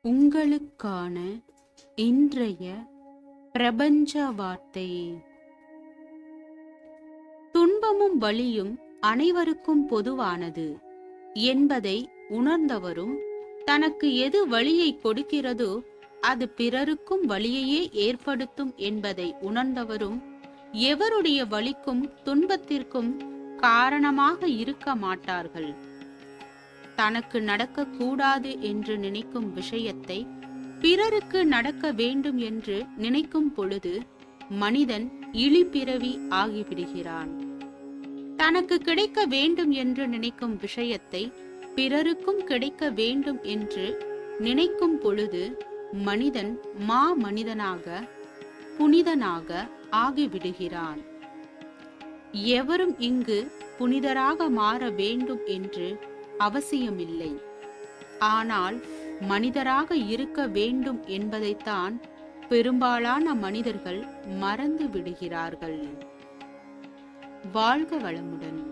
உங்களுக்கான இன்றைய பிரபஞ்ச வார்த்தை. துன்பமும் வலியும் அனைவருக்கும் பொதுவானது என்பதை உணர்ந்தவரும், தனக்கு எது வலியை கொடுக்கிறதோ அது பிறருக்கும் வலியையே ஏற்படுத்தும் என்பதை உணர்ந்தவரும், எவருடைய வலிக்கும் துன்பத்திற்கும் காரணமாக இருக்க மாட்டார்கள். தனக்கு நடக்கக்கூடாது என்று நினைக்கும் விஷயத்தை பிறருக்கு நடக்க வேண்டும் என்று நினைக்கும் பொழுது மனிதன் இழிபிறவி ஆகிவிடுகிறான். தனக்கு கிடைக்க வேண்டும் என்று நினைக்கும் விஷயத்தை பிறருக்கும் கிடைக்க வேண்டும் என்று நினைக்கும் பொழுது மனிதன் மனிதனாக புனிதனாக ஆகிவிடுகிறான். எவரும் இங்கு புனிதராக மாற வேண்டும் என்று அவசியமில்லை. ஆனால் மனிதராக இருக்க வேண்டும் என்பதைத்தான் பெரும்பாலான மனிதர்கள் மறந்து விடுகிறார்கள். வாழ்க வளமுடன்.